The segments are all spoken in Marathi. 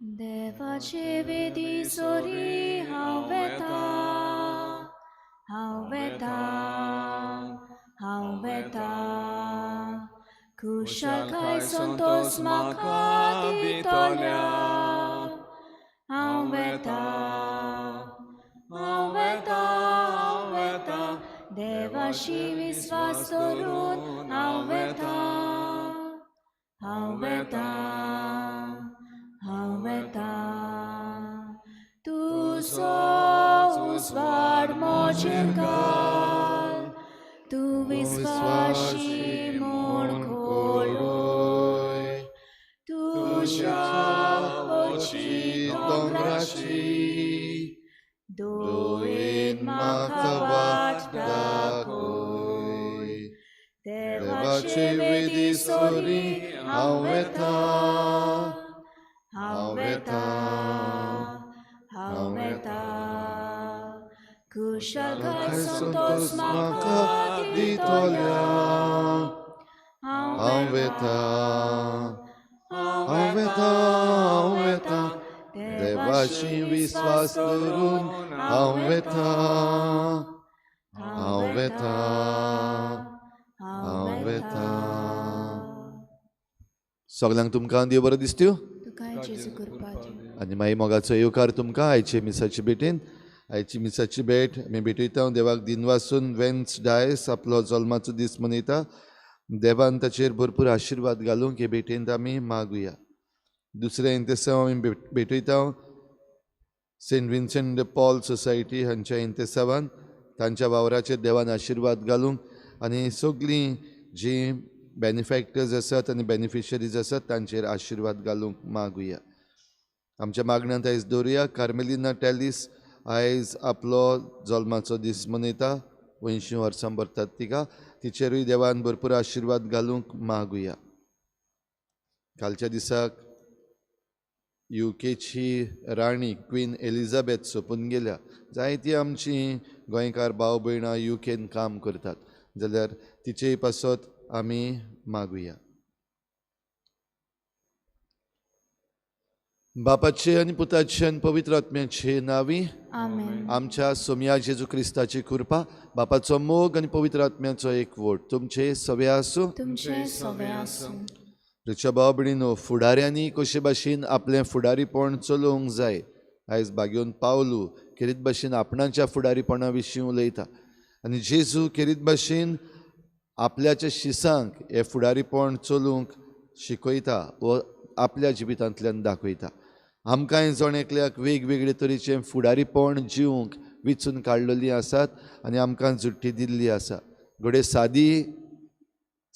देवाचे वेदी सोरी हांव वेता, हांव वेता, हांव वेता. कुशलकाय संतोष म्हाका दितोल्या. हांव वेता, हांव वेता, हांव वेता. देवाशी विश्वास दवरून हांव वेता, हांव वेता, हांव वेता. तुजो उजवाड म्हजेर घाल, तूं विस्वाशी म्हूण कळय. तुज्या ओची दोंगराची दोळेन म्हाका वाट दाखय. देवाचे वेदी सोरी हांव वेता, हांव वेता, हांव वेता. कुशलकाय संतोष म्हाका दितोल्या. हांव वेता, हांव वेता, हांव वेता. देवाशी विश्वास दवरून हांव वेता, हांव वेता, हांव वेता. सगळ्यांक तुमकां देव बरो दिसत्यो. आनी मागीर मोगाचो येवकार तुमकां आयचे मिसाची भेटेन. आयची मिसाची भेट आमी भेटयता देवाक दिन वासून वेन्स डायस आपलो जल्माचो दीस मनयता. देवान ताचेर भरपूर आशिर्वाद घालूंक हे भेटेंत आमी मागुया. दुसरें इंतेसांव आमी भेटयता saint Vincent de Paul society हांच्या इंतेसावान तांच्या वावराचेर देवान आशिर्वाद घालूंक आनी सगळीं जीं बेनिफॅक्टर्स आसात आनी बेनिफिशरीज आसात तांचेर आशिर्वाद घालूंक मागुया. आमच्या मागण्यांत आयज दवरुया कार्मेलिना टॅलिस आयज आपलो जल्माचो दीस मनयता. 80 वर्सां भरतात तिका. तिचेरूय देवान भरपूर आशिर्वाद घालूंक मागुया. कालच्या दिसाक युकेची राणी क्वीन एलिझाबेथ सोंपून गेल्या. जायतीं आमचीं गोंयकार भाव भयणां युकेन काम करतात जाल्यार तिचेय पासत आमी मागुया. बापाचे आनी पुताचे आनी पवित्र आत्म्याचे नांवी आमेन. आमच्या सोम्या जेजू क्रिस्ताची कृपा बापाचो मोग आनी पवित्र आत्म्याचो एकवट तुमचे सवे आसूं. तुमचे सवे आसूं. रिच्या भाव भयणीनो फुडाऱ्यांनी कशे भाशेन आपलें फुडारीपण चलोवंक जाय. आयज बागेवन पावलू खेरीत भाशेन आपणाच्या फुडारीपणा विशीं उलयता आनी जेजू खेरीत भाशेन आपल्याच्या शिसांक हे फुडारीपण चलोवंक शिकयता व आपल्या जिवितांतल्यान दाखयता. आमकांय जण एकल्याक वेगवेगळे तरेचें फुडारीपण जिवंक विचून काडलेलीं आसात आनी आमकां जुट्टी दिल्ली आसा. घडये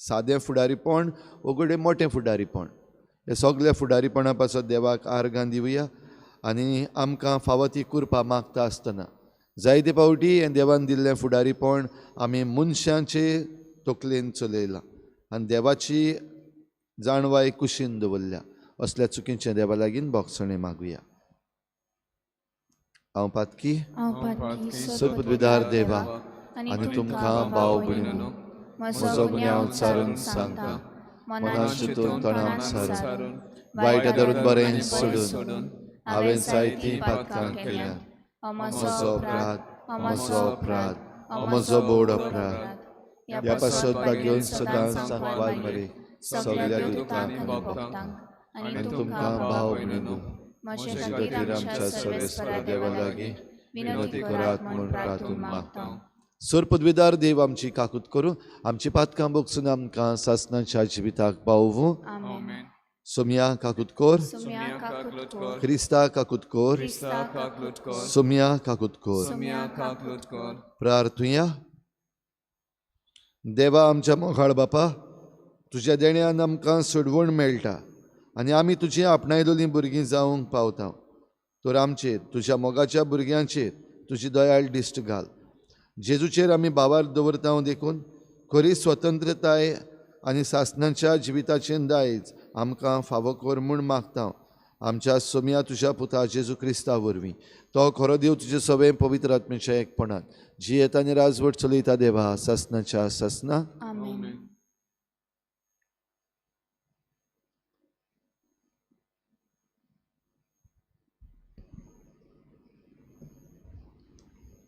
सादें फुडारीपण वो घडये मोटें फुडारीपण. हे सगळ्या फुडारीपणा पासत देवाक आर्गां दिवया आनी आमकां फावो ती कृपा मागता आसतना जायते फावटी हें देवान दिल्लें फुडारीपण आमी मनशांचे तकलेन चलयलां आनी देवाची जाणवाय कुशीन दवरल्या. असल्या चुकीचें देवा लागीं बोगसणे मागुया. हांव पातकी सर्पद्विदार देवा आनी तुमकां भाव भयणीनो म्हजो गुन्यांव चारून सांगता. मनान चिंतून तोंडान सारून वायट धरून बरें सोडून हांवें जायतीं पातकां केल्यात. म्हजो अपराध म्हजो बोड अपराध. ह्या पासत बागेवन सदांच सांकवाल मरे सगळ्या दुतांक आनी भक्तांक आनी तुमकां भाव भयणीनो म्हजे खातीर आमच्या सर्वेस्परा देवा लागीं विनंती करात म्हूण प्रार्थून मागता. सर्पद्विदार देव आमची काकूत करूं आमची पातकां बोगसून आमकां सासणाच्या जिविताक पावूं. सोम्या काकूत कोर. क्रिस्ता काकूत कोर. सोम्या काकूत कोर. प्रार्थुया. देवा आमच्या मोगाळ बापा तुज्या देण्यान आमकां सोडवण मेळटा आनी आमी तुजी आपणायलोलीं भुरगीं जावंक पावता. तर आमचेर तुज्या मोगाच्या भुरग्यांचेर तुजी दयाळ दिश्ट घाल. जेजूचेर आमी बावर दवरता देखून खरी स्वतंत्रताय आनी सासणाच्या जिविताचें दायज आमकां फावो कर म्हूण मागता. आमच्या सोम्या तुज्या पुता जेजू क्रिस्ता वरवीं तो खरो देव तुजे सवे पवित्र आत्म्याच्या एकपणान जी येता आनी राजवट चलयता देवा सासणाच्या सासना.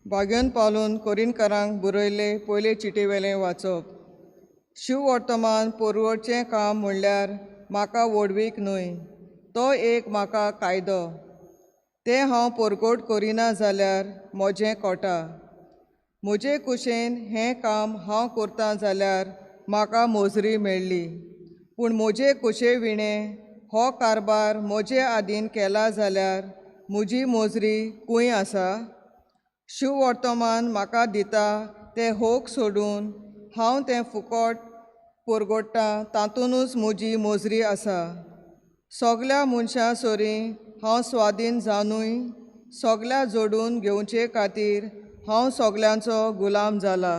बागेन पावलून कोरिनकारांक बरयले पयले चिटेवेलें वाचप. शिव वर्तमान पोरवडचें काम म्हणल्यार म्हाका वडवीक न्हय, तो एक म्हाका कायदो. तें हांव पोरगोट करिना जाल्यार म्हजें कोटा. म्हजे कुशेन हें काम हांव करतां जाल्यार म्हाका मोजरी मेळ्ळी. पूण म्हजे कुशे विणें हो कारबार म्हजे आदीन केला जाल्यार म्हजी मोजरी खूंय आसा? शिव वर्तमान म्हाका दिता तें होक सोडून हांव तें फुकट पोरगोडटां तातूंतूच म्हजी मोजरी आसा. सगल्या मनशां सोरी हांव स्वाधीन जावनूय सगल्या जोडून घेवचे खातीर हांव सगल्यांचो गुलाम जाला.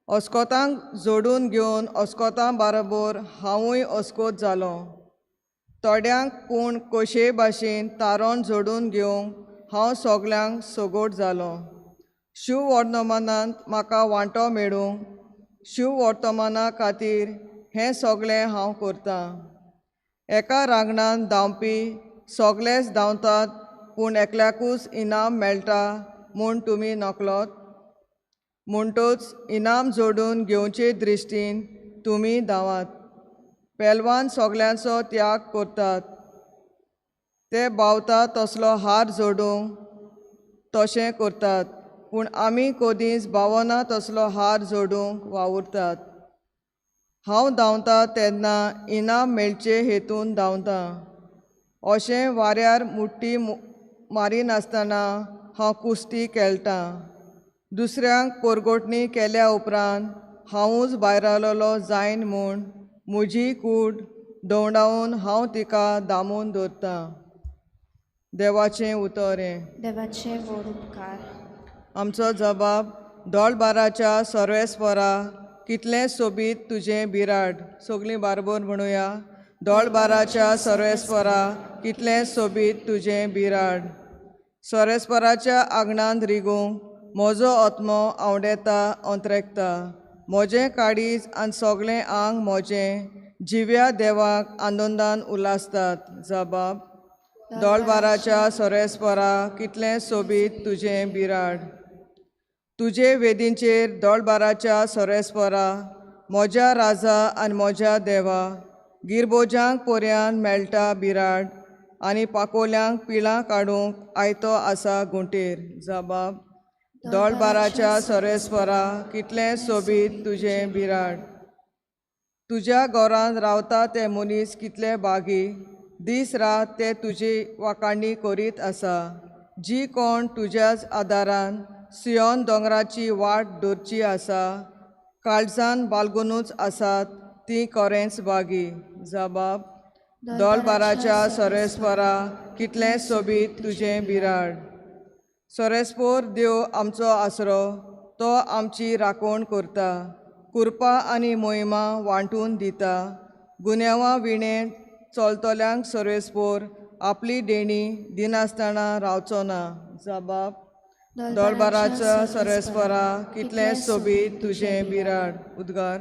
अस्कोतांक जोडून घेवन अस्कोतां बाराबर हांवूय अस्कोत जालो. थोड्यांक पूण कशे भाशेन तारोन जोडून घेवंक हांव सगल्यांक सोगोट जालो. शिव वर्तमानांत म्हाका वांटो मेळूंक शिव वर्तमाना खातीर हें सगलें हांव करतां. एका रांगणान धांवपी सगळेच धांवतात, पूण एकल्याकूच इनाम मेळटा म्हूण तुमी नकलोत. म्हणटूच इनाम जोडून घेवचे दृश्टीन तुमी धांवात. पेलवान सगल्यांचो त्याग करतात. ते भावता तसलो हार जोडूंक तशें करतात, पूण आमी कदींच भावना तसलो हार जोडूंक वावुरतात. हांव धांवतां तेन्ना इनाम मेळचे हेतून धांवतां. अशें वाऱ्यार मुट्टी मारिनासतना हांव कुस्ती खेळटां. दुसऱ्यांक पोरगोटणी केल्या उपरांत हांवूच भायर जायन म्हूण म्हजी कूड धोंडावन हांव तिका दामून दवरतां. देवाचें उतर हें. देवाचे व्हड उपकार. आमचो जबाब. दोळबाराच्या सर्वेस्परा कितलें सोबीत तुजें बिराड. सगलीं बारबर म्हणुया. दोळबाराच्या सर्वेस्परा कितलें सोबीत तुजें बिराड. सर्वेस्पराच्या आंगणांत रिगूंक म्हजो आत्मो आवडेता अंत्रेकता. म्हजें काळीज आनी सगलें आंग म्हजें जिव्या देवाक आनंदान उलासतात. जबाब. दोळबाराच्या सर्वेस्परा कितलें सोबीत तुजें बिराड. तुजे वेदींचेर दोळबाराच्या सर्वेस्परा म्हज्या राजा आनी म्हज्या देवा. गिरबोजांक पोरयान मेळटा बिराड आनी पाकोल्यांक पिळां काडूंक आयतो आसा गुंटेर. जबाब. दोळबाराच्या सर्वेस्परा कितलें सोबीत तुजें बिराड. तुज्या घरांत रावता ते मनीस कितले बागी. दीस रात ते तुजी वाखाणणी करीत आसा. जी कोण तुज्याच आदारान सियोन दोंगराची वाट धरची आसा, काळजान बाळगूनूच आसात ती खरेंच बागी. जबाब. दोळबाराच्या सर्वेस्परा कितलें सोबीत तुजें बिराड. सर्वेस्पोर देव आमचो आसरो, तो आमची राखण करता. कृपा आनी मोहिमा वांटून दिता. गुन्यांवां विणें चलतल्यांक सर्वेस्पोर आपली देणी दिनासतना रावचो ना. जबाब. दोळबाराच्या सर्वेस्परा कितलें सोबीत तुजें बिराड. उद्गार.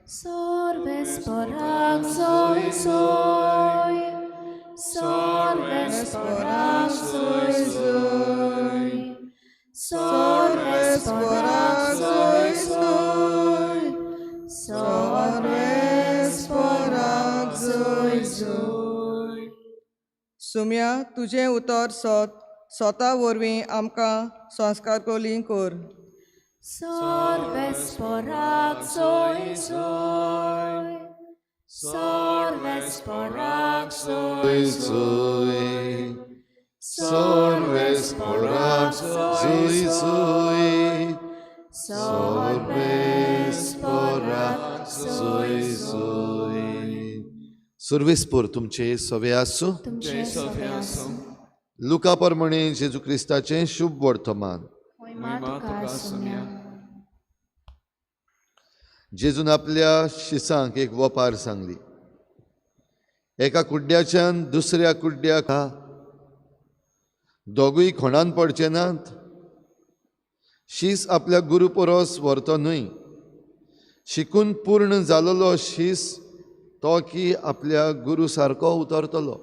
सर्वेस्पराक जय जय. सर्वेस्पराक जय जय. सर्वेस्पराक जय जय. सर्वेस्पराक जय जय. सुम्या तुजें उतर स्वता वरवीं आमकां संस्कार कोली कर. सर्वेस्पराक जय जय. सर्वेस्पराक जय जय. सर्वेस्पराक जय जय. सर्वेस्पराक जय जय. सर्वेस्पर तुमचे सवे आसूं. तुमचे सवे आसूं. लुका प्रमाणे जेजू क्रिस्ताचें शुभ वर्तमान. जेजून आपल्या शिसांक एक वपार सांगली. एका कुड्ड्याच्यान दुसऱ्या कुड्ड्याक दोगूय खोणान पडचे नात. शीस आपल्या गुरू परोस व्हरतो न्हय. शिकून पूर्ण जालोलो शीस तो की आपल्या गुरू सारको उतरतलो.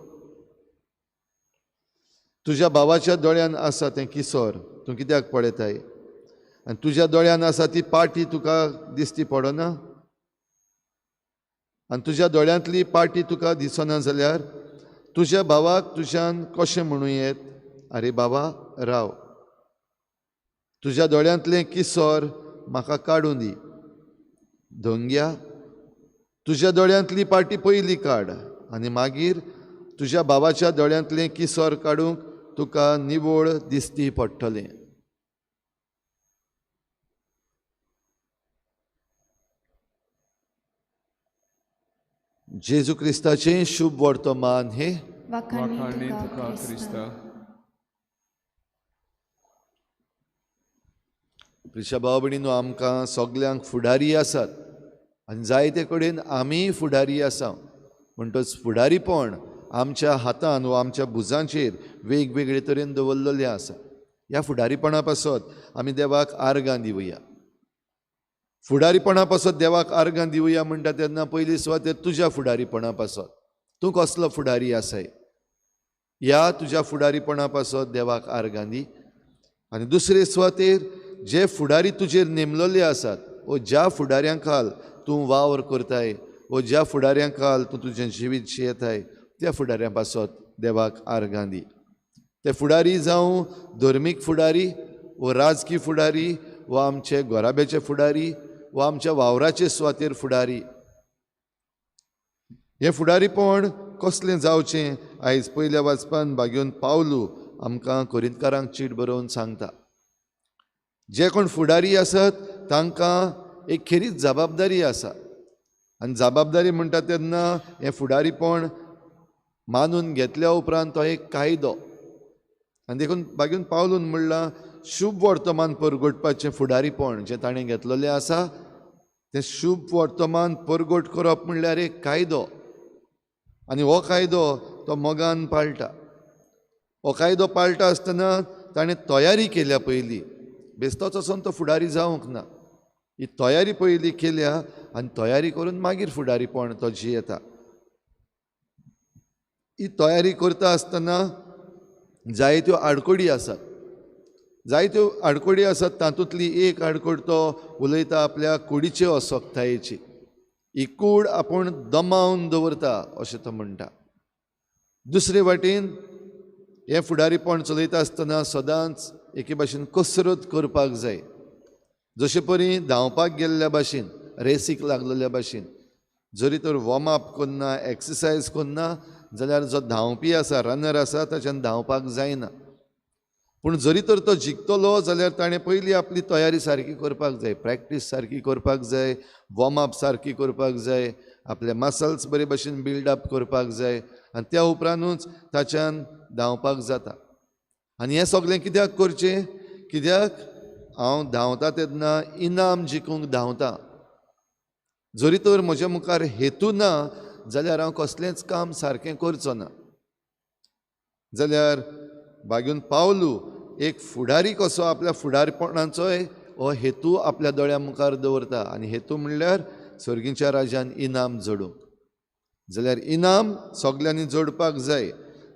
तुज्या भावाच्या दोळ्यान आसा तें किसोर तूं कित्याक पळयताय आनी तुज्या दोळ्यान आसा ती पाटी तुका दिसती पडना आनी तुज्या दोळ्यांतली पाटी तुका दिसना जाल्यार तुज्या भावाक तुज्यान कशें म्हणू येत आरे बाबा राव तुज्या दोळ्यांतलें किसोर म्हाका काडून दी धोंग्या तुज्या दोळ्यांतली पाटी पयली काड आनी मागीर तुज्या भावाच्या दोळ्यांतलें किसोर काडूंक तुका निवळ दिसती पडटलें. जेजू क्रिस्ताचें शुभ वर्तमान हे वाखाणी तुका क्रिस्ता. प्रिशा भाव भयणीनो आमकां सगल्यांक फुडारी आसात आनी जायते कडेन आमी फुडारी आसा म्हणटच फुडारीपण आमच्या हातान वा आमच्या भुजांचेर वेगवेगळे तरेन दवरलेले आसा. ह्या फुडारीपणा पासत आमी देवाक आर्गां दिवया. फुडारीपणा पासत देवाक आर्गां दिवया म्हणटा तेन्ना पयली सुवातेर तुज्या फुडारीपणा पासत तूं कसलो फुडारी आसाय ह्या तुज्या फुडारीपणा पासत देवाक आर्गां दी. आनी दुसरे सुवातेर जे फुडारी तुजेर नेमलेले आसात वो ज्या फुडाऱ्यां खाल तूं वावर करताय वो ज्या फुडाऱ्यां खाल तूं तुजें जिवीत जियेताय त्या फुडाऱ्यां पासत देवाक आर्गां दी. ते फुडारी जावं धर्मीक फुडारी वो राजकी फुडारी वो आमचे घोराब्याचे फुडारी वो आमच्या वावराचे सुवातेर फुडारी. हें फुडारीपण कसलें जावचें आयज पयल्या वाचपान भाग्योन पावलू आमकां कोरिंतकारांक चीट बरोवन सांगता. जे कोण फुडारी आसत तांकां एक खेरीत जबाबदारी आसा आनी जबाबदारी म्हणटा तेन्ना हें फुडारीपण मानून घेतल्या उपरांत तो एक कायदो आनी देखून भाग्योन पावलून म्हणलां शुभ वर्तमान परगटपाचें फुडारीपण जें ताणें घेतलेलें आसा तें शुभ वर्तमान परगट करप म्हणल्यार एक कायदो आनी हो कायदो तो मोगान पाळटा. हो कायदो पाळटा आसतना ताणें तयारी केल्या पयलीं बेस्तोच वचोन तो फुडारी जावंक ना. ही तयारी पयलीं केल्या आनी तयारी करून मागीर फुडारीपण तो जियेता. ही तयारी करता आसतना जायत्यो आडकोडी आसात. जायत्यो आडकोडी आसात तातूंतली एक आडकोड तो उलयता आपल्या कुडीचे असोक्तायेची. ही कूड आपूण दमावन दवरता अशें तो म्हणटा. दुसरे वाटेन हें फुडारीपण चलयता आसतना सदांच एके भाशेन कसरत करपाक जाय. जशे परी धांवपाक गेल्ल्या भाशेन रेसीक लागलेल्या भाशेन जरी तर वॉर्म अप करना एक्सरसायज करना जाल्यार जो धांवपी आसा रनर आसा ताच्यान धांवपाक जायना. पूण जरी तर तो जिखतलो जाल्यार ताणें पयलीं आपली तयारी सारकी करपाक जाय. प्रॅक्टीस सारकी करपाक जाय. वॉर्म अप सारकी करपाक जाय. आपले मसल्स बरे भाशेन बिल्डअप करपाक जाय आनी त्या उपरांतूच ताच्यान धांवपाक जाता. आनी हें सगळें कित्याक करचें कित्याक हांव धांवता तेन्ना इनाम जिखूंक धांवता. जरी तर म्हज्या मुखार हेतू ना जाल्यार हांव कसलेंच काम सारकें करचो ना. जाल्यार भाग्यून पावलू एक फुडारी कसो आपल्या फुडारपणाचोय हो हेतू आपल्या दोळ्या मुखार दवरता आनी हेतू म्हणल्यार सर्गीच्या राज्यान इनाम जोडूंक. जाल्यार इनाम सगल्यांनी जोडपाक जाय.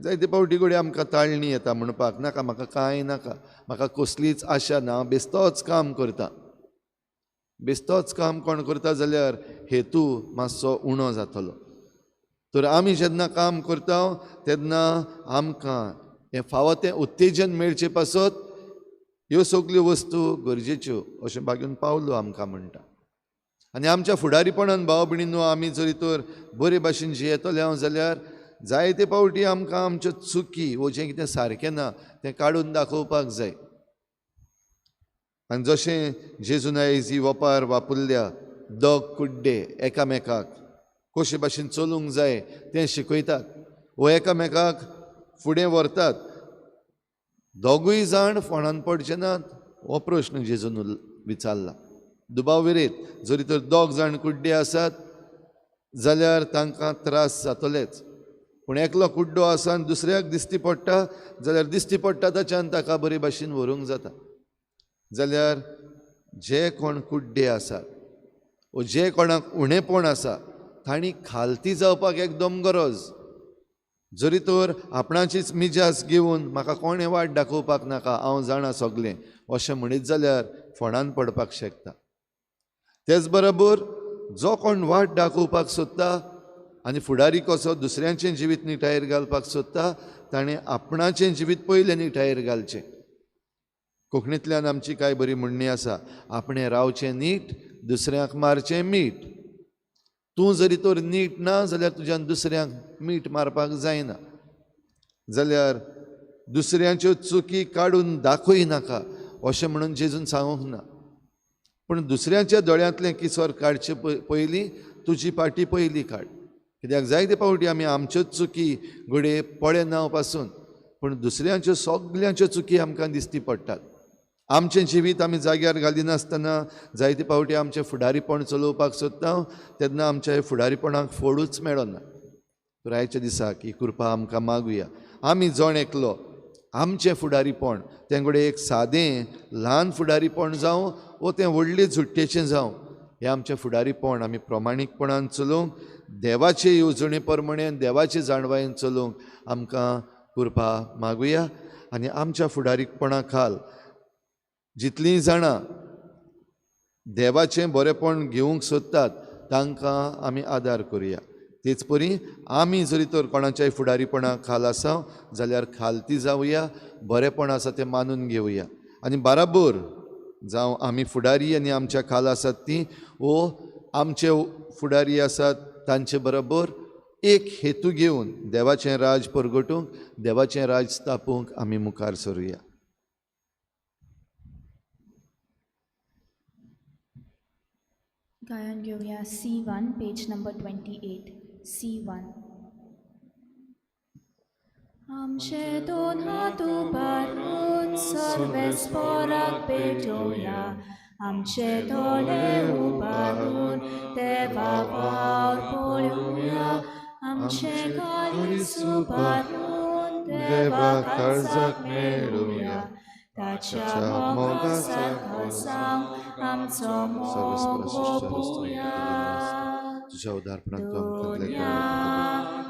जायते फावटी घडये आमकां ताळणी येता म्हणपाक नाका म्हाका कांय नाका म्हाका कसलीच आशा ना बेश्तोच काम करता. बेश्तोच काम कोण करता जाल्यार हेतू मातसो उणो जातलो. तर आमी जेन्ना काम करता तेन्ना आमकां हें फावो तें उत्तेजन मेळचें पासत ह्यो सगल्यो वस्तू गरजेच्यो अशें भाग्यून पावलो आमकां म्हणटा. आनी आमच्या फुडारीपणान भाव भयणीनो आमी जरी तर बरे भाशेन जियेतले जाल्यार जायते फावटी आमकां आमच्यो चुकी वो जें कितें सारकें ना तें काडून दाखोवपाक जाय. आनी जशें जेजून आयज ही वपार वापरल्या दोग कुड्डे एकामेकाक कशे भाशेन चलूंक जाय तें शिकयतात. वो एकामेकाक फुडें व्हरतात. दोगूय जाण फोंडान पडचे नात हो प्रश्न जेजून विचारला. दुबाविरेत जरी तर दोग जाण कुड्डे आसात जाल्यार तांकां त्रास जातलेच. पूण एकलो कुड्डो आसा आनी दुसऱ्याक दिश्टी पडटा जाल्यार दिश्टी पडटा ताच्यान ताका बरे भाशेन व्हरूंक जाता. जाल्यार जे कोण कुड्डे आसात वो जे कोणाक उणेपण आसा तांणी खालती जावपाक एकदम गरज. जरी तर आपणाचीच मिजास घेवन म्हाका कोणें वाट दाखोवपाक नाका, हांव जाणा सगलें अशें म्हणीत जाल्यार फोंडान पडपाक शकता. तेच बरोबर जो कोण वाट दाखोवपाक सोदता आनी फुडारी कसो दुसऱ्यांचें जिवीत निटायेर घालपाक सोदता, ताणें आपणाचें जिवीत पयलें निटायेर घालचें. कोंकणींतल्यान आमची कांय बरी म्हणणी आसा, आपणें रावचें नीट, दुसऱ्यांक मारचें मीठ. तूं जरी तर नीट ना जाल्यार तुज्यान दुसऱ्यांक मीठ मारपाक जायना. जाल्यार दुसऱ्यांच्यो चुकी काडून दाखोय नाका अशें म्हणून जेजून सांगूंक ना. पूण दुसऱ्यांच्या दोळ्यांतलें किसोर काडचे पयलीं तुजी पाटी पयली काड. कित्याक जायते फावटी आमी आमच्योच चुकी घडये पळे नांव पासून, पूण दुसऱ्यांच्यो सगल्यांच्यो चुकी आमकां दिसती पडटात. आमचें जिवीत आमी जाग्यार घालिनासतना जायते फावटी आमचें फुडारीपण चलोवपाक सोदता, तेन्ना आमच्या फुडारीपणाक फोडूच मेळना. पुरायच्या दिसाक ही कृपा आमकां मागुया. आमी जण एकलो आमचें फुडारीपण तें घडये एक सादें ल्हान फुडारीपण जावं वो तें व्हडले झुट्टेचें जावं, हें आमचें फुडारीपण आमी प्रमाणीकपणान चलोवंक, देवाचे येवजणे प्रमाणे देवाचे जाणवायेन चलोवंक आमकां कृपा मागुया. आनी आमच्या फुडारीपणा खाल जितलीं जाणां देवाचें बरेपण घेवंक सोदतात तांकां आमी आदार करुया. तेच परी आमी जरी तर कोणाच्याय फुडारीपणा खाल आसा जाल्यार खालती जावया, बरेपण आसा तें मानून घेवया. आनी बाराबर जावं आमी फुडारी आनी आमच्या खाल आसात तीं वो आमचे फुडारी आसात तांचे बरोबर एक हेतू घेवन देवाचें राज परगटूंक, देवाचें राज स्थापूंक आमी मुखार सरुया. गायन घेऊया C1 पेज नंबर 28. C1. आमचे दोन हात उबारून सर्वेस्पराक पेटोवया, आमचे दोळे उबारून देवा वावर पळोवया, आमचे काळीज उबारून देवा काळजाक मेळुया. ताच्या मोगासाक हसांक आमचो मोग ओपुया. तुझ्या उदारपणान दुनिया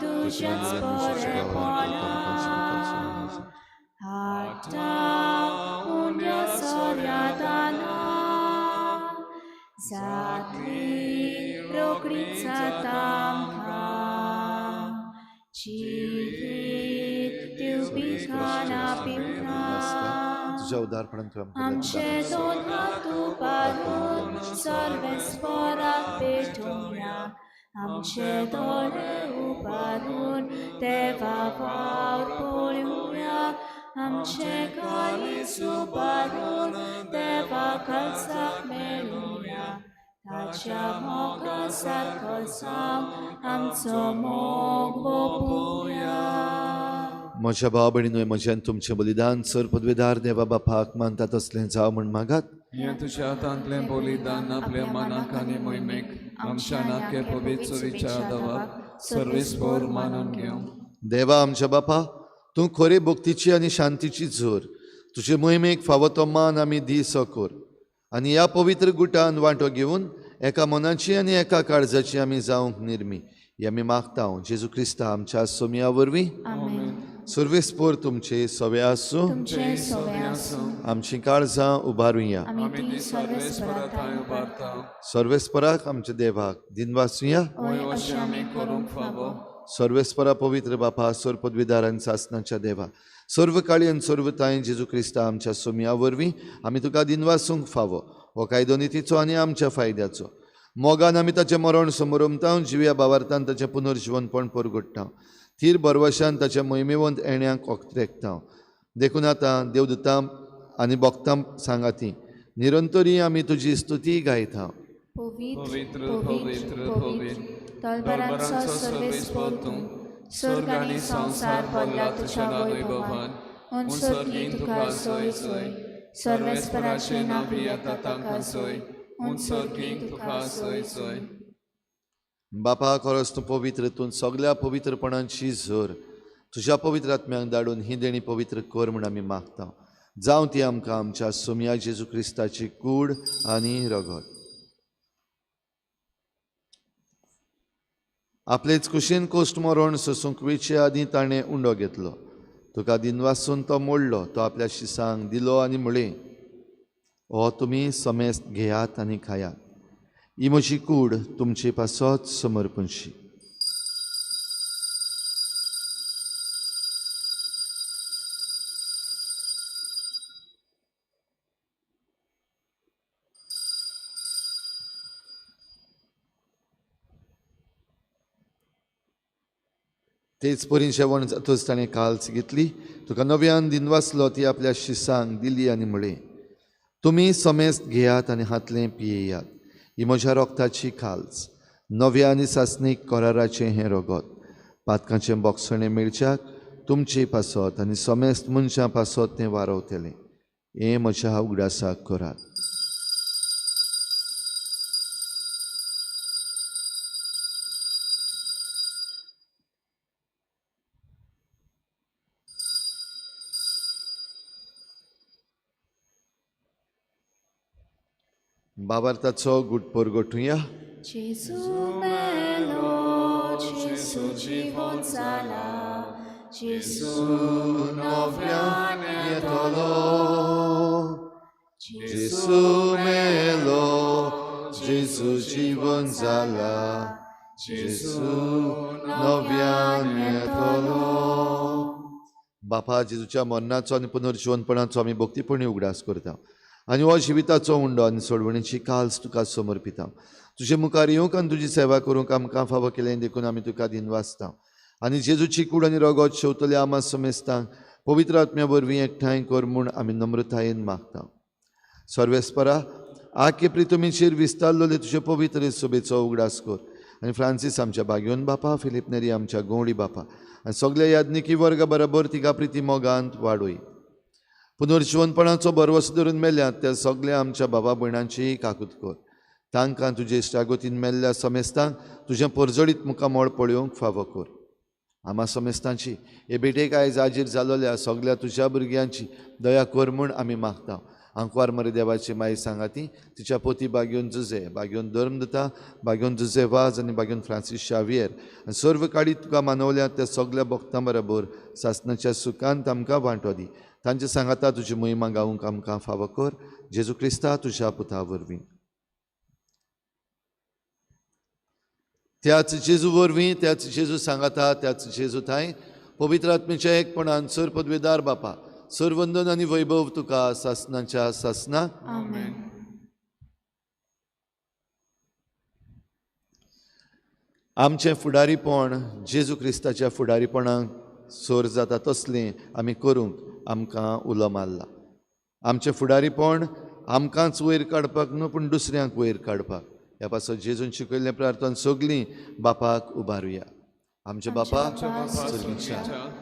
तुझ्याच बरेपणान हाडटा उंड्या सोर्यादाना, जातली रोकडीच जाता आमकां, जिवीत दिवपी खाना पिवना. तुझ्या उदारपणान आमचे दोन हात उबारून सर्वेस्पराक पेटोवया, आमचे दोळे उबारून देवा वावर पळोवया, आमचे काळीज उबारून देवा काळजाक मेळुया. ताच्या मोगासाक हसांक आमचो मोग ओपुया. म्हज्या भाव भयणींनो, म्हज्यान तुमचें बलिदान सर पदवेदार देवा बापाक मानता तसलें जावं म्हण मागात. हें तुज्या हातांतलें बलिदान आपल्या मनाक आनी मोहिमेक आमच्या नाके पवित्र विचार दवाक सर्वेस्पर मानून घेवंक. देवा आमच्या बापा, तूं खरे भक्तीची आनी शांतीची झर, तुजे मोहिमेक फावो तो मान आमी दी सकोर. आनी ह्या पवित्र गुटान वांटो घेवन एका मनाची आनी एका काळजाची आमी जावंक निर्मी, हे आमी मागता जेजू क्रिस्ता आमच्या सोम्या वरवीं. सर्वेस्पर तुमचे सवे आसूं, आमची काळजां उबारुया. सर्वेस्पराक आमच्या देवाक दिनवासुया. सर्वेस्परा पवित्र बापा, सर पदवीदारान सासनाच्या देवा, सर्व काळी आनी सर्व ताय जेजू क्रिस्ता आमच्या सोम्या वरवीं आमी तुका दिनवासूंक फावो. हो कायदो नितीचो आनी आमच्या फायद्याचो. मोगान आमी ताचें मरण समोरमता, जिव्या भावार्थान ताचें पुनर्जीवनपण परगट्टा, थीर बरवशान ताच्या मोहिमेवंत येण्याक ओक्तेकता. देखून आतां देवदूतां आनी भक्तां सांगाती निरंतरी आमी तुजी स्तुती गायता. पवित्र पवित्र पवित्र तलबरांचो सर्वेस्पर तूं, स्वर्ग आनी संसार भरला तुज्या वैभवान, उंचरली तुका सोय सोय. सर्वेस्पराचे नांव येता ताका सोय, उंचरली तुका सोय सोय. बापा, खरोच तूं पवित्र, तूं सगळ्या पवित्रपणांची झर तुज्या पवित्र आत्म्याक धाडून ही देणी पवित्र कर म्हूण आमी मागता. जावं ती आमकां आमच्या सोम्या जेजू क्रिस्ताची कूड आनी रगत. आपलेच कुशीन कोश्ट मरोण ससूंकवेचे आदीं ताणें उंडो घेतलो. तुका दिनवासून तो मोडलो. तो आपल्या शिसांक दिलो आनी म्हळें, हो तुमी समेस्त घेयात आनी खायात. ही म्हजी कूड तुमचे पासत समर्पणशी. तेच परीन जेवण जातच ताणें काल्स घेतली. तुका नव्यान दिनवासलो ती आपल्या शिसांक दिली आनी म्हळें, तुमी समेस्त घेयात आनी हातलें पियेयात. ही म्हज्या रोगताची खाल्स, नव्या आनी सासणीक कराराचें हें रगत. पातकाचें बोगसणें मेळच्याक तुमचे पासत आनी समेस्त मनशां पासत तें वारवतलें. हें म्हज्या उगडासाक करात. बाबार्ताचो गुटपोर गोठुया. Gesù melo, Gesù जीवन जाला, Gesù Nowyan yetolo, Jesu melo, Jesu जीवन जाला, Jesu nowyan yetolo. बापा जेजूच्या मरणाचो आनी पुनर्जीवनपणाचो आमी भक्तीपणी उगडास करता आनी हो जिविताचो उंडो आनी सोडवणेची काल्स तुका समर्पिता. तुजे मुखार येवंक आनी तुजी सेवा करूंक आमकां फावो केलें देखून आमी तुका दिनवासता. आनी जेजूची कूड आनी रगत शेवतले आमा समेस्तांक पवित्र आत्म्या वरवीं एकठांय कर म्हूण आमी नम्रतायेन मागता. सर्वेस्परा आख्खे प्रितुमीचेर विस्तारलोले तुजे पवित्र सोबेचो उगडास कर आनी फ्रांसीस आमच्या बागयोन बापा, फिलीप नेरी आमच्या गवळी बापा आनी सगळे याज्ञिकी वर्ग बरोबर तिका प्रिती मोगांत वाडोय. पुनर्जीवनपणाचो बरवसो धरून मेल्यात त्या सगळ्या आमच्या बाबा भयणांची काकूत कर. तांकां तुजे इश्टागोतीन मेल्ल्या समेस्तांक तुजें परजडीत मुखामोळ पळोवंक फावो कर. आमा समेस्तांची हे भेटेक आयज हाजीर जालोल्या सगळ्या तुज्या भुरग्यांची दया कर म्हूण आमी मागता. आंकवार मरे देवाची माई सांगाती तिच्या पोती बागयोन जुजे, बागयोन धर्मदता, बागयोन जुजे वाज आनी बागयोन फ्रांसीस शावियर आनी सर्व काळी तुका मानवल्या त्या सगळ्या भक्तां बरोबर सासणाच्या सुखांत आमकां वांटो दी. तांचे सांगाता तुजी महिमा गावूंक आमकां फावो कर. जेजू क्रिस्ता तुज्या पुता वरवीं. त्याच जेजू वरवीं, त्याच जेजू सांगाता, त्याच जेजू थंय पवित्र आत्मेच्या एकपणान सर पदवेदार बापा, सर वंदन आनी वैभव तुका सासणाच्या सासणाक. आमेन. आमचें फुडारीपण जेजू क्रिस्ताच्या फुडारीपणाक सोर जाता तसलें आमी करूंक आमकां उलो मारला. आमचें फुडारीपण आमकांच वयर काडपाक न्हू पूण दुसऱ्यांक वयर काडपाक. ह्या पासत जेजून शिकयल्लें प्रार्थना सगळीं बापाक उबारुया. आमचे बापा सर्गीच्या,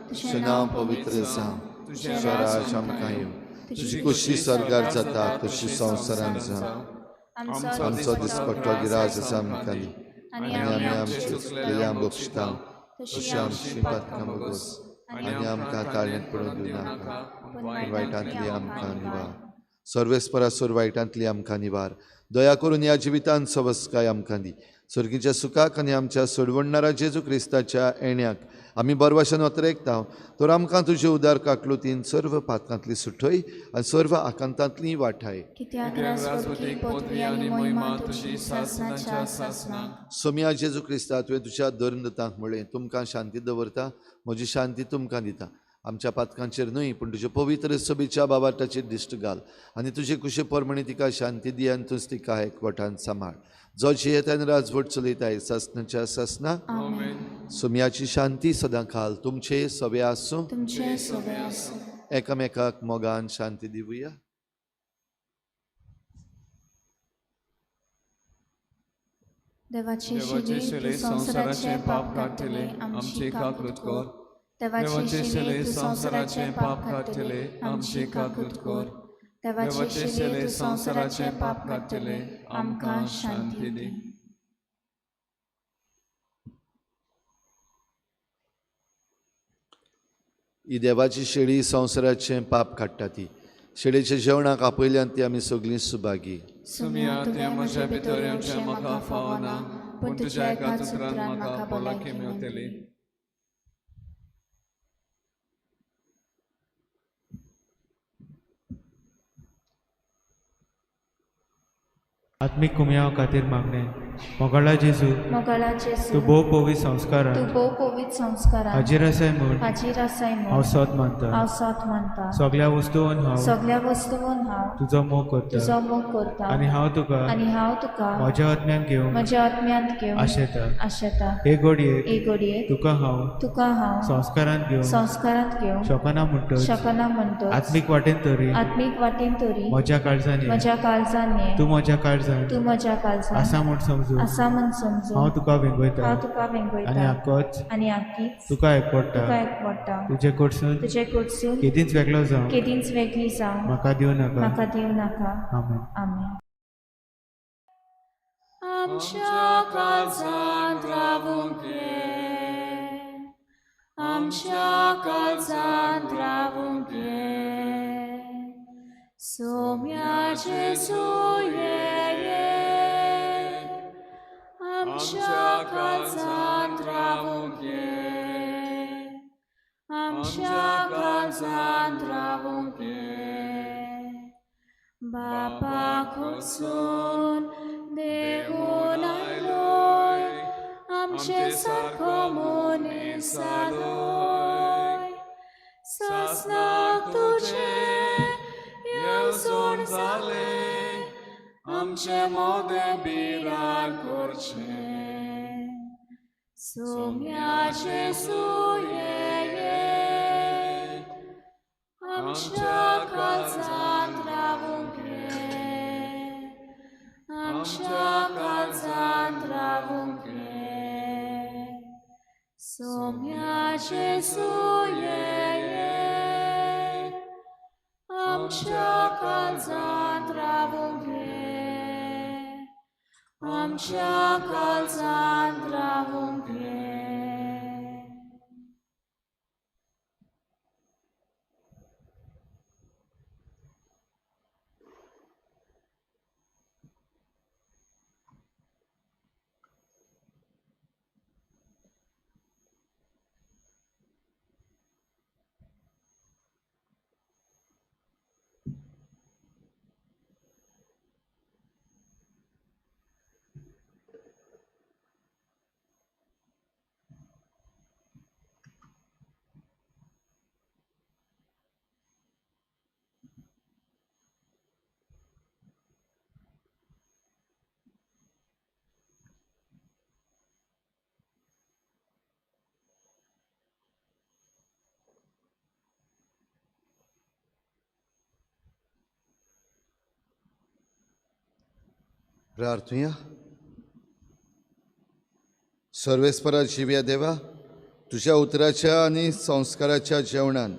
तुजें नांव पवित्र जावं, तुजें राज आमकां येवं, तुजी कुशी स्वर्गार जाता तशी संवसारांत जावं. आमचो दिसपट्टो गिराज आसा आमकां दी आनी आमी आमचे चुकलेल्यांक बक्षिता तशी आमची पातकां बगोस आनी आमकां ताळयेंत पडूंक दिवं नाका पूण वायटांतली आमकां निवार. सर्वेस्परा सोर वायटांतली आमकां निवार. दया करून ह्या जिवितांत सवस्काय आमकां दी. सर्गीच्या सुखाक आनी आमच्या सोडवणणारा जेजू क्रिस्ताच्या येण्याक आमी बरवाशान वतरेकता. तर आमकां तुजे उदार काकलुतीन सर्व पातकांतली सुटय आनी सर्व आकांतांतली वाठाय. कित्याक राजवटी पदवी आनी महिमा तुजी सासणाच्या सासणाक. सोम्या जेजू क्रिस्ता तुवें तुज्या धर्मदतांक म्हळें, तुमकां शांती दवरता, म्हजी शांती तुमकां दिता. आमच्या पातकांचेर न्हय पूण तुजे पवित्र सभेच्या बाबाटाचेर दिश्ट घाल आनी तुजे कुशे परमणी तिका शांती दी आनी तूंच तिका एकवटान सांबाळ. जो जियेत आनी राजवट चलयताय सासणाच्या सासणाक. सोम्याची शांती सदां घाल. तुमचे सवे आसूं. तुमचे सवे आसूं. एकामेकाक मोगान शांती दिवया. देवाचे देवाचे शेले संसाराचे पाप काढले आमची काकृत कर. देवाचे शेले संसाराचे पाप काढले आमची काकृत कर. देवाचे शेले संसाराचे पाप काढले आमकां शांती दी. ही देवाची शेळी संवसाराचें पाप काडटा ती. शेळेच्या जेवणाक आपयल्यान ती आमी सगळीं सुभागी. सुमिया ते म्हज्या भितर येवचें म्हाका फावना पूण तुज्या एकाच उतरान म्हाका भलायकी मेळटली. आत्मिक कुमयाव खातीर मागणे. मोगाळा जेजू, मोगाळा जेजू, तूं भोव पवित्र संस्कारान तूं भोव पवित्र संस्कारान हाजीर आसाय म्हूण हाजीर आसाय हांव म्हूण सोत मानता. हांव सोत मानता. सगळ्या वस्तूंन हांव सगळ्या वस्तूंन हांव तुजो मोग करता तुजो मोग करता आनी हांव तुका आनी हांव तुका म्हज्या आत्म्यान घेवंक म्हज्या आत्म्यांत घेवन आशेता. आशेता. हे घडयेक एक घडयेक तुका हांव तुका हांव संस्कारान घेवंक संस्कारांत घेवन शकना म्हणटच शकना म्हणटच आत्मीक वाटेन तरी आत्मीक वाटेन तरी म्हज्या काळजांनी म्हज्या काळजान ये. तूं म्हज्या काळजान तूं म्हज्या काळजान आसा म्हूण समजून आसा म्हूण समजून हांव तुका वेंगयता हांव तुका आनी वेंगयता आक्कोच आनी आख्खीच तुका तुका एकवडटा. एकवडटा. तुजे कडसून तुजे कडसून केदींच वेगळो जावं केदींच वेगळी जावं म्हाका दिवं नाका. म्हाका दिवं नाका. आमेन. आमेन. आमच्या काळजांत रावूंक ये, आमच्या काळजांत रावूंक ये, सोम्या जेजू ये. आमच्या काळजांत रावूंक ये, आमच्या काळजांत रावूंक ये. बापाक वचून देवून आयलोय, आमचे सारको मनीस जालोय. सासणाक तुजे येवजण जाले, आमचे मोदे बिरार करचे. सोम्या जेजू ये, आमच्या काळजांत रावूंक ये, आमच्या काळजांत रावूंक ये. सोम्या जेजू ये, आमच्या काळजांत रावूंक ये, आमच्या काळजांत रावूंक ये. प्रार्थुया. सर्वेस्परा जिव्या देवा, तुझ्या उतराच्या आनी संस्काराच्या जेवणान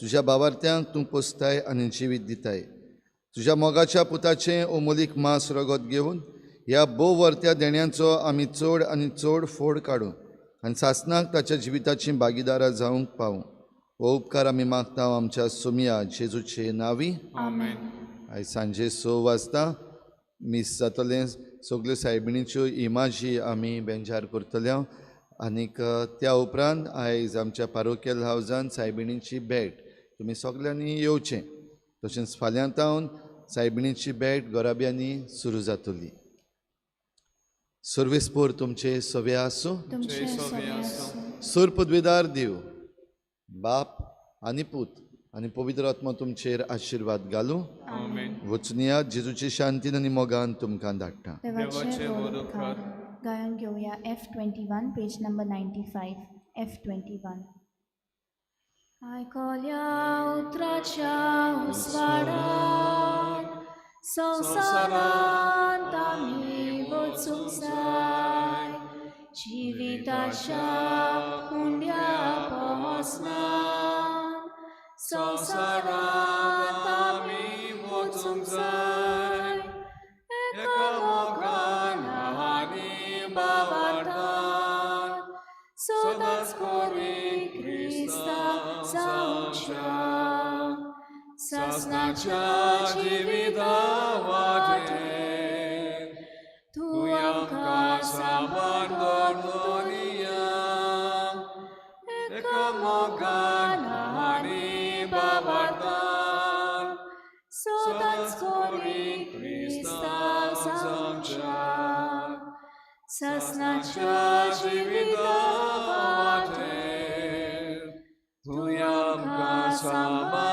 तुझ्या बाबार्थ्यांक तूं पोसताय आनी जिवीत दिताय. तुझ्या मोगाच्या पुताचें ओमोलीक मांस रगत घेवन ह्या बोव वर्त्या देण्यांचो आमी चड आनी चड फोड काडूं आनी सासणाक ताच्या जिविताची भागीदारां जावंक पावूं. हो उपकार आमी मागता आमच्या सोम्या जेजूचे नांवी. आमेन. आयज सांजे 6 वाजता मिस जातलें. सगल्यो सायबिणीच्यो इमाजी आमी बेंजार करतल्या आनीक त्या उपरांत आयज आमच्या पारोकियल हावजान सायबिणीची भेट तुमी सगल्यांनी येवचें. तशेंच फाल्यांतावन सायबिणीची भेट घोराब्यांनी सुरू जातली. सर्वेस्पोर तुमचे सवे आसूं. तुमचे सवे आसूं. सूर पदवीदार देव बाप आनी पूत आनी पवित्र आत्मा तुमचेर आशिर्वाद घालूं. आमेन. वचनिया जेजूची शांतीन आनी मोगान तुमकां धाडटा. देवाचे उपकार. गायन घेऊया F21 पेज नंबर 95. F21. आयकल्या उतराच्या उजवाडान संवसारांत आमी वचूंक जाय. जिविताच्या हुंड्या पोसनान संवसारांत आमी वचूंक जाय. एकामेकान आनी बाबार्थान सदांच कोरी क्रिस्ता जावच्या. सासणाच्या जिविता वाटेर तूं आमकां सांबाळ. एकमोगान आणि बावरतान सदांच कोरी क्रिस्तांस आमच्या ससनाच्या जिविता वाटेर तुया आमकां सांबाळ